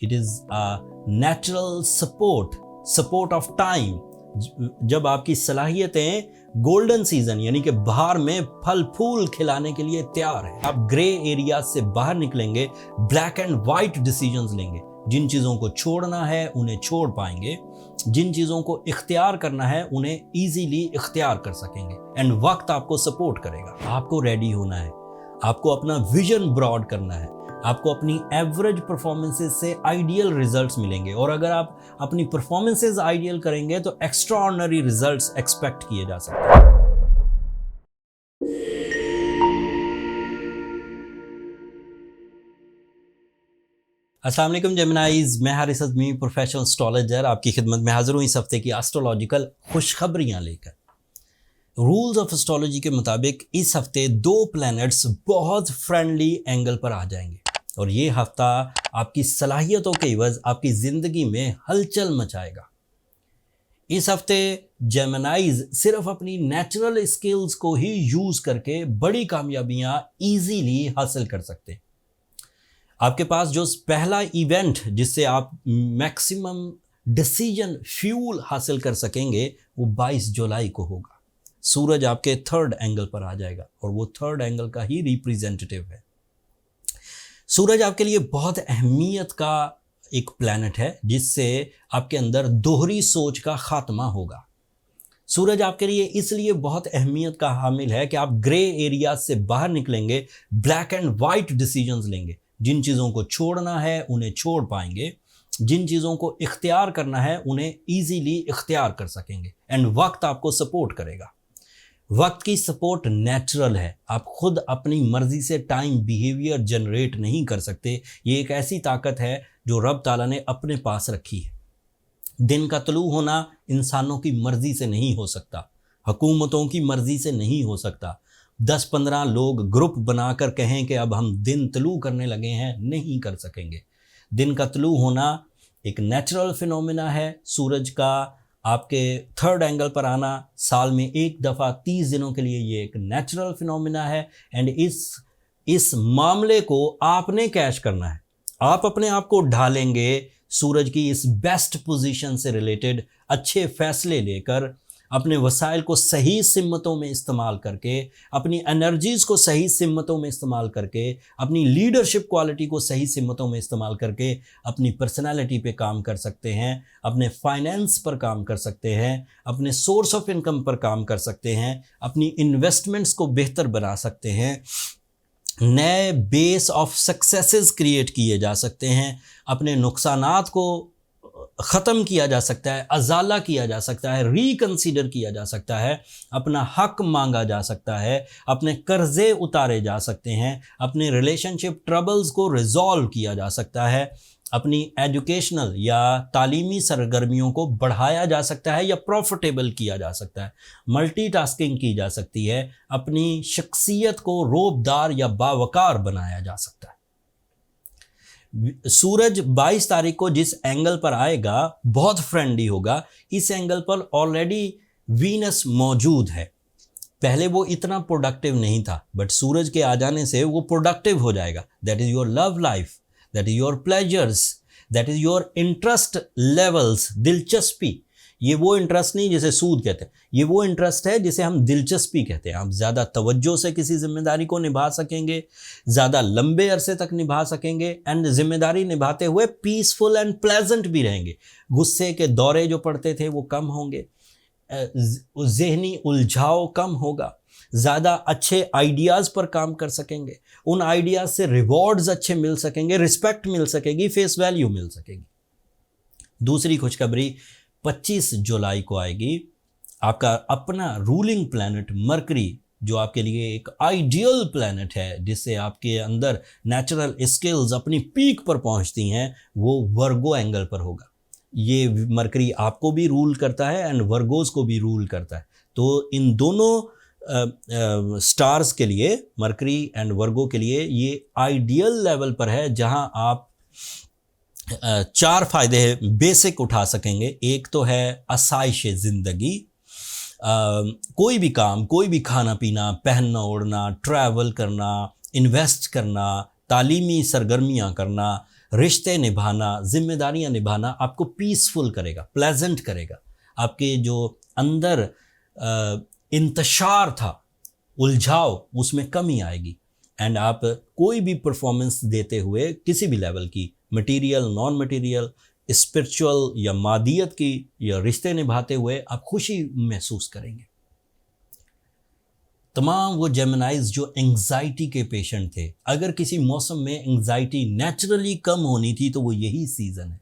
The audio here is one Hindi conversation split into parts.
It is a natural support of time. जब आपकी सलाहियतें गोल्डन सीजन यानी कि बहार में फल फूल खिलाने के लिए तैयार है, आप ग्रे एरिया से बाहर निकलेंगे, ब्लैक एंड वाइट डिसीजंस लेंगे। जिन चीज़ों को छोड़ना है उन्हें छोड़ पाएंगे, जिन चीज़ों को इख्तियार करना है उन्हें ईजीली इख्तियार कर सकेंगे एंड वक्त आपको सपोर्ट करेगा। आपको रेडी होना है, आपको अपना विजन ब्रॉड करना है, आपको अपनी एवरेज परफॉर्मेंसेस से आइडियल रिजल्ट्स मिलेंगे और अगर आप अपनी परफॉर्मेंसेस आइडियल करेंगे तो एक्स्ट्रा ऑर्डिनरी रिजल्ट्स एक्सपेक्ट किए जा सकते हैं। अस्सलाम वालेकुम जेमिनाइज, मैं हारिस अज़मी प्रोफेशनल एस्ट्रोलॉजर आपकी खिदमत में हाजिर हूँ इस हफ्ते की एस्ट्रोलॉजिकल खुशखबरियाँ लेकर। रूल्स ऑफ एस्ट्रोलॉजी के मुताबिक इस हफ्ते दो प्लैनेट्स बहुत फ्रेंडली एंगल पर आ जाएंगे और ये हफ्ता आपकी सलाहियतों के एवज आपकी ज़िंदगी में हलचल मचाएगा। इस हफ्ते जेमिनाइज सिर्फ अपनी नेचुरल स्किल्स को ही यूज़ करके बड़ी कामयाबियाँ ईजीली हासिल कर सकते हैं। आपके पास जो पहला इवेंट जिससे आप मैक्सिमम डिसीजन फ्यूल हासिल कर सकेंगे वो 22 जुलाई को होगा। सूरज आपके थर्ड एंगल पर आ जाएगा और वो थर्ड एंगल का ही रिप्रेजेंटेटिव है। सूरज आपके लिए बहुत अहमियत का एक प्लैनेट है जिससे आपके अंदर दोहरी सोच का खात्मा होगा। सूरज आपके लिए इसलिए बहुत अहमियत का हामिल है कि आप ग्रे एरिया से बाहर निकलेंगे, ब्लैक एंड वाइट डिसीजंस लेंगे। जिन चीज़ों को छोड़ना है उन्हें छोड़ पाएंगे, जिन चीज़ों को इख्तियार करना है उन्हें ईजीली इख्तियार कर सकेंगे एंड वक्त आपको सपोर्ट करेगा। वक्त की सपोर्ट नेचुरल है, आप खुद अपनी मर्जी से टाइम बिहेवियर जनरेट नहीं कर सकते। ये एक ऐसी ताकत है जो रब ताला ने अपने पास रखी है। दिन का तलू होना इंसानों की मर्जी से नहीं हो सकता, हुकूमतों की मर्जी से नहीं हो सकता। 10-15 लोग ग्रुप बनाकर कहें कि अब हम दिन तलू करने लगे हैं, नहीं कर सकेंगे। दिन का तलू होना एक नेचुरल फिनोमिना है। सूरज का आपके थर्ड एंगल पर आना साल में एक दफ़ा 30 दिनों के लिए ये एक नेचुरल फिनोमिना है एंड इस मामले को आपने कैश करना है। आप अपने आप को ढालेंगे सूरज की इस बेस्ट पोजीशन से रिलेटेड अच्छे फैसले लेकर, अपने वसाइल को सही सिमतों में इस्तेमाल करके, अपनी एनर्जीज़ को सही सिमतों में इस्तेमाल करके, अपनी लीडरशिप क्वालिटी को सही सिमतों में इस्तेमाल करके अपनी पर्सनालिटी पे काम कर सकते हैं, अपने फाइनेंस पर काम कर सकते हैं, अपने सोर्स ऑफ इनकम पर काम कर सकते हैं, अपनी इन्वेस्टमेंट्स को बेहतर बना सकते हैं, नए बेस ऑफ सक्सेसेस क्रिएट किए जा सकते हैं, अपने नुकसानात को ख़त्म किया जा सकता है, अजाला किया जा सकता है, रिकंसीडर किया जा सकता है, अपना हक मांगा जा सकता है, अपने कर्ज़े उतारे जा सकते हैं, अपने रिलेशनशिप ट्रबल्स को रिजॉल्व किया जा सकता है, अपनी एजुकेशनल या तालीमी सरगर्मियों को बढ़ाया जा सकता है या प्रॉफिटेबल किया जा सकता है, मल्टीटास्किंग की जा सकती है, अपनी शख्सियत को रोबदार या बावकार बनाया जा सकता है। सूरज 22 तारीख को जिस एंगल पर आएगा बहुत फ्रेंडली होगा। इस एंगल पर ऑलरेडी वीनस मौजूद है। पहले वो इतना प्रोडक्टिव नहीं था बट सूरज के आ जाने से वो प्रोडक्टिव हो जाएगा। That is your love life, that is your pleasures, that is your interest levels, दिलचस्पी। ये वो इंटरेस्ट नहीं जिसे सूद कहते हैं, ये वो इंटरेस्ट है जिसे हम दिलचस्पी कहते हैं। आप ज़्यादा तवज्जो से किसी जिम्मेदारी को निभा सकेंगे, ज़्यादा लंबे अरसे तक निभा सकेंगे एंड जिम्मेदारी निभाते हुए पीसफुल एंड प्लेजेंट भी रहेंगे। गुस्से के दौरे जो पड़ते थे वो कम होंगे, ज़हनी उलझाव कम होगा, ज़्यादा अच्छे आइडियाज़ पर काम कर सकेंगे, उन आइडियाज़ से रिवॉर्ड्स अच्छे मिल सकेंगे, रिस्पेक्ट मिल सकेगी, फेस वैल्यू मिल सकेगी। दूसरी खुशखबरी 25 जुलाई को आएगी। आपका अपना रूलिंग प्लैनेट मरकरी, जो आपके लिए एक आइडियल प्लैनेट है जिससे आपके अंदर नेचुरल स्किल्स अपनी पीक पर पहुंचती हैं, वो वर्गो एंगल पर होगा। ये मरकरी आपको भी रूल करता है एंड वर्गोस को भी रूल करता है। तो इन दोनों स्टार्स के लिए, मरकरी एंड वर्गो के लिए, ये आइडियल लेवल पर है जहां आप 4 फ़ायदे बेसिक उठा सकेंगे। एक तो है आसाइश ज़िंदगी, कोई भी काम, कोई भी खाना पीना, पहनना ओढ़ना, ट्रैवल करना, इन्वेस्ट करना, तालीमी सरगर्मियाँ करना, रिश्ते निभाना, जिम्मेदारियां निभाना आपको पीसफुल करेगा, प्लेजेंट करेगा। आपके जो अंदर इंतशार था, उलझाव, उसमें कमी आएगी। एंड आप कोई भी परफॉर्मेंस देते हुए किसी भी लेवल की, मटेरियल, नॉन मटेरियल, स्पिरिचुअल या मादियत की, या रिश्ते निभाते हुए आप खुशी महसूस करेंगे। तमाम वो जेमिनाइज जो एंग्जाइटी के पेशेंट थे, अगर किसी मौसम में एंग्जाइटी नेचुरली कम होनी थी तो वो यही सीज़न है।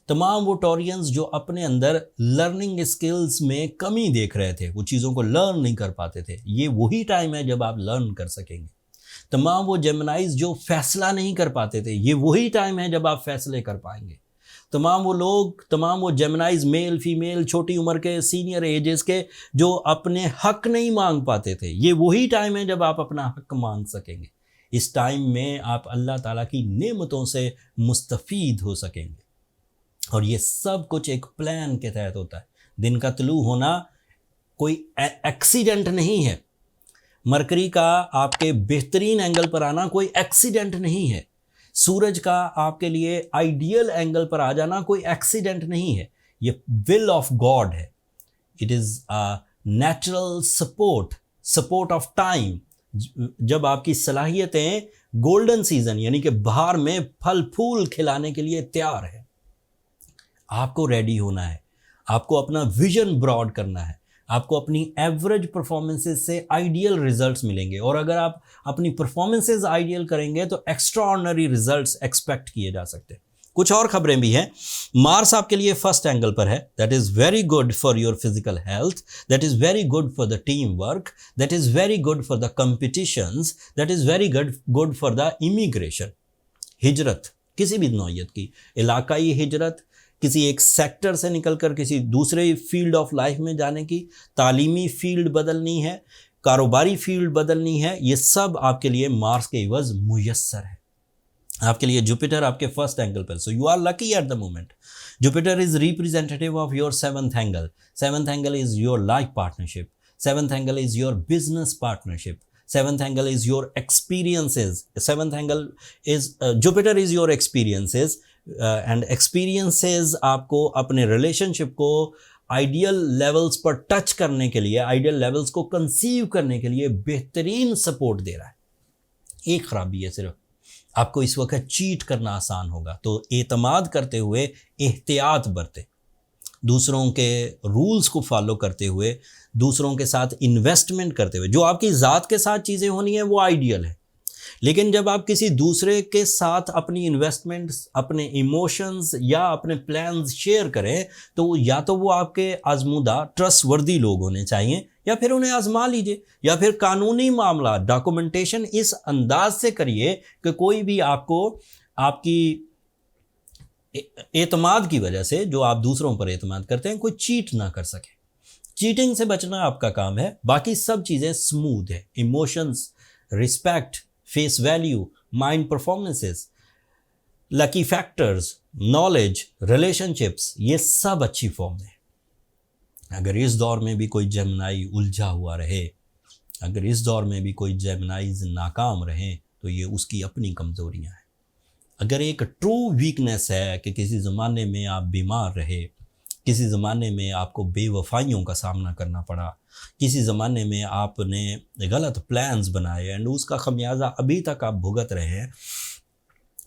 तमाम वो टॉरियंस जो अपने अंदर लर्निंग स्किल्स में कमी देख रहे थे, वो चीज़ों को लर्न नहीं कर पाते थे, ये वही टाइम है जब आप लर्न कर सकेंगे। तमाम वो जेमिनाइज जो फैसला नहीं कर पाते थे, ये वही टाइम है जब आप फैसले कर पाएंगे। तमाम वो लोग, तमाम वो जेमिनाइज, मेल फीमेल, छोटी उम्र के, सीनियर एजेस के, जो अपने हक नहीं मांग पाते थे, ये वही टाइम है जब आप अपना हक मांग सकेंगे। इस टाइम में आप अल्लाह ताला की नेमतों से मुस्तफ़ीद हो सकेंगे। और ये सब कुछ एक प्लान के तहत होता है। दिन का तुलू होना कोई एक्सीडेंट नहीं है। मरकरी का आपके बेहतरीन एंगल पर आना कोई एक्सीडेंट नहीं है। सूरज का आपके लिए आइडियल एंगल पर आ जाना कोई एक्सीडेंट नहीं है। ये विल ऑफ गॉड है। It is a natural support of time. जब आपकी सलाहियतें गोल्डन सीजन यानी कि बहार में फल फूल खिलाने के लिए तैयार है, आपको रेडी होना है, आपको अपना विजन ब्रॉड करना है, आपको अपनी एवरेज परफॉर्मेंसेस से आइडियल रिजल्ट्स मिलेंगे। और अगर आप अपनी परफॉर्मेंसेस आइडियल करेंगे तो एक्स्ट्रा ऑर्डिनरी रिजल्ट्स एक्सपेक्ट किए जा सकते हैं। कुछ और खबरें भी हैं। मार्स आपके लिए फर्स्ट एंगल पर है। That is very good for your physical health, that is very good for the team work, that is very good for the competitions, that is very good for the immigration. हिजरत, किसी भी नौयत की, इलाकाई हिजरत, किसी एक सेक्टर से निकलकर किसी दूसरे फील्ड ऑफ लाइफ में जाने की, तालीमी फील्ड बदलनी है, कारोबारी फील्ड बदलनी है, ये सब आपके लिए मार्स के इवज़ मुयस्सर है। आपके लिए जुपिटर आपके फर्स्ट एंगल पर, so you are lucky at the moment. Jupiter is representative of your seventh angle. Seventh angle is your life partnership, seventh angle is your business partnership, seventh angle is your experiences, seventh angle is Jupiter is your experiences, and experiences आपको अपने रिलेशनशिप को आइडियल लेवल्स पर टच करने के लिए, आइडियल लेवल्स को कंसीव करने के लिए बेहतरीन सपोर्ट दे रहा है। एक खराबी है सिर्फ, आपको इस वक्त चीट करना आसान होगा, तो एतमाद करते हुए एहतियात बरतें, दूसरों के रूल्स को फॉलो करते हुए, दूसरों के साथ इन्वेस्टमेंट करते हुए। जो आपकी ज़ात के साथ चीज़ें होनी है वो आइडियल है, लेकिन जब आप किसी दूसरे के साथ अपनी इन्वेस्टमेंट्स, अपने इमोशंस या अपने प्लान्स शेयर करें, तो या तो वो आपके आजमूदा ट्रस्टवर्दी लोग होने चाहिए, या फिर उन्हें आजमा लीजिए, या फिर कानूनी मामला डॉक्यूमेंटेशन इस अंदाज से करिए कि कोई भी आपको आपकी एतमाद की वजह से, जो आप दूसरों पर एतमाद करते हैं, कोई चीट ना कर सके। चीटिंग से बचना आपका काम है, बाकी सब चीज़ें स्मूथ है। Emotions, respect, face value, mind performances, lucky factors, knowledge, relationships, ये सब अच्छी फॉर्म में। अगर इस दौर में भी कोई जेमिनाई उलझा हुआ रहे, अगर इस दौर में भी कोई जेमिनाइज नाकाम रहे, तो ये उसकी अपनी कमज़ोरियाँ हैं। अगर एक ट्रू वीकनेस है कि किसी ज़माने में आप बीमार रहे, किसी ज़माने में आपको बेवफाइयों का सामना करना पड़ा, किसी ज़माने में आपने गलत प्लान्स बनाए एंड उसका खमियाजा अभी तक आप भुगत रहे हैं,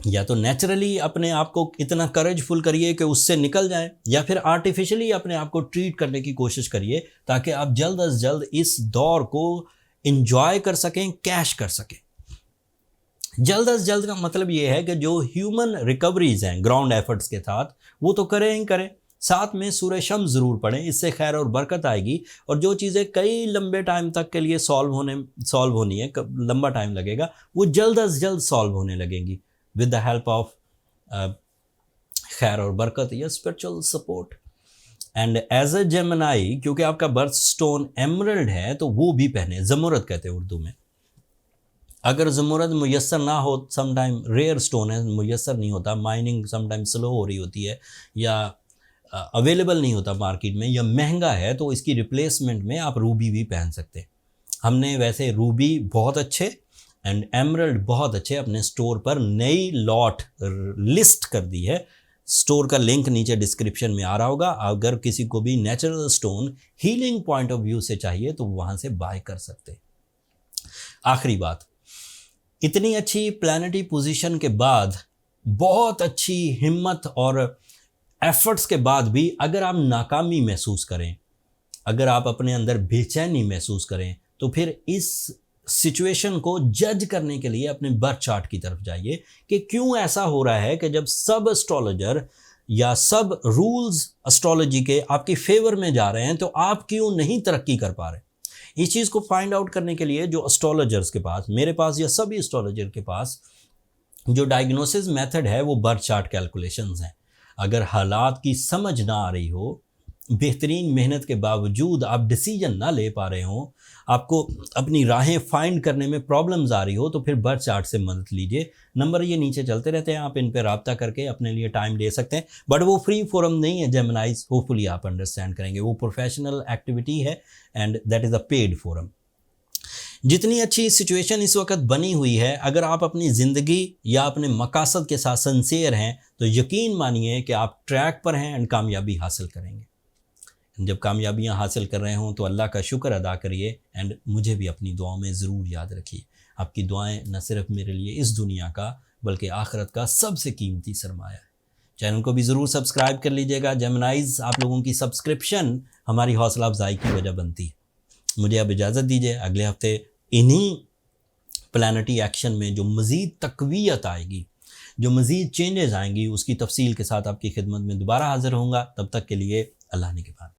या तो नेचुरली अपने आप को इतना करेजफुल करिए कि उससे निकल जाएं, या फिर आर्टिफिशियली अपने आप को ट्रीट करने की कोशिश करिए ताकि आप जल्द अज जल्द इस दौर को इंजॉय कर सकें, कैश कर सकें। जल्द अज जल्द का मतलब ये है कि जो ह्यूमन रिकवरीज हैं ग्राउंड एफर्ट्स के साथ, वो तो करें ही करें, साथ में सूरह शम्स ज़रूर पढ़ें, इससे खैर और बरकत आएगी। और जो चीज़ें कई लंबे टाइम तक के लिए सॉल्व होनी है, लंबा टाइम लगेगा, वो जल्द अज जल्द सॉल्व होने लगेंगी विद द हेल्प ऑफ खैर और बरकत या spiritual support. And as a Gemini, क्योंकि आपका बर्थ स्टोन एमरल्ड है, तो वो भी पहने, ज़मुरद कहते हैं उर्दू में। अगर ज़मुरद मुयस्सर ना हो, समटाइम रेयर स्टोन है, मुयस्सर नहीं होता, माइनिंग समटाइम स्लो हो रही होती है, या अवेलेबल नहीं होता मार्केट में, या महंगा है, तो इसकी रिप्लेसमेंट में आप रूबी भी पहन सकते हैं। हमने वैसे रूबी बहुत अच्छे एंड एमरल्ड बहुत अच्छे अपने स्टोर पर नई लॉट लिस्ट कर दी है। स्टोर का लिंक नीचे डिस्क्रिप्शन में आ रहा होगा। अगर किसी को भी natural stone healing point of view से चाहिए तो वहाँ से बाय कर सकते हैं। आखिरी बात, इतनी अच्छी प्लैनेटरी पोजीशन के बाद, बहुत अच्छी हिम्मत और एफर्ट्स के बाद भी अगर आप नाकामी महसूस करें, अगर आप अपने अंदर बेचैनी महसूस करें, तो फिर इस सिचुएशन को जज करने के लिए अपने बर्थ चार्ट की तरफ जाइए कि क्यों ऐसा हो रहा है कि जब सब एस्ट्रोलॉजर या सब रूल्स एस्ट्रोलॉजी के आपके फेवर में जा रहे हैं तो आप क्यों नहीं तरक्की कर पा रहे। इस चीज़ को फाइंड आउट करने के लिए जो एस्ट्रोलॉजर्स के पास, मेरे पास या सभी एस्ट्रोलॉजर के पास जो डायग्नोसिस मेथड है वो बर्थ चार्ट कैलकुलेशंस हैं। अगर हालात की समझ ना आ रही हो, बेहतरीन मेहनत के बावजूद आप डिसीजन ना ले पा रहे हो, आपको अपनी राहें फाइंड करने में प्रॉब्लम्स आ रही हो, तो फिर बर्थ चार्ट से मदद लीजिए। नंबर ये नीचे चलते रहते हैं, आप इन पर रब्ता करके अपने लिए टाइम ले सकते हैं। बट वो फ्री फोरम नहीं है जेमिनाइज, होपफुली आप अंडरस्टैंड करेंगे। वो प्रोफेशनल एक्टिविटी है and that is a paid forum. जितनी अच्छी सिचुएशन इस वक्त बनी हुई है, अगर आप अपनी ज़िंदगी या अपने मकासद के साथ सिंसियर हैं तो यकीन मानिए कि आप ट्रैक पर हैं एंड कामयाबी हासिल करेंगे। जब कामयाबियां हासिल कर रहे हों तो अल्लाह का शुक्र अदा करिए एंड मुझे भी अपनी दुआओं में ज़रूर याद रखिए। आपकी दुआएं न सिर्फ मेरे लिए इस दुनिया का बल्कि आखिरत का सबसे कीमती सरमाया है। चैनल को भी ज़रूर सब्सक्राइब कर लीजिएगा। जेमिनाइज, आप लोगों की सब्सक्रिप्शन हमारी हौसला अफजाई की वजह बनती है। मुझे अब इजाज़त दीजिए। अगले हफ्ते इन्हीं प्लैनेटरी एक्शन में जो मज़ीद तक़वियत आएगी, जो मज़ीद चेंजेस आएंगी, उसकी तफसील के साथ आपकी खिदमत में दोबारा हाज़िर होऊंगा। तब तक के लिए अल्लाह ने के बाद।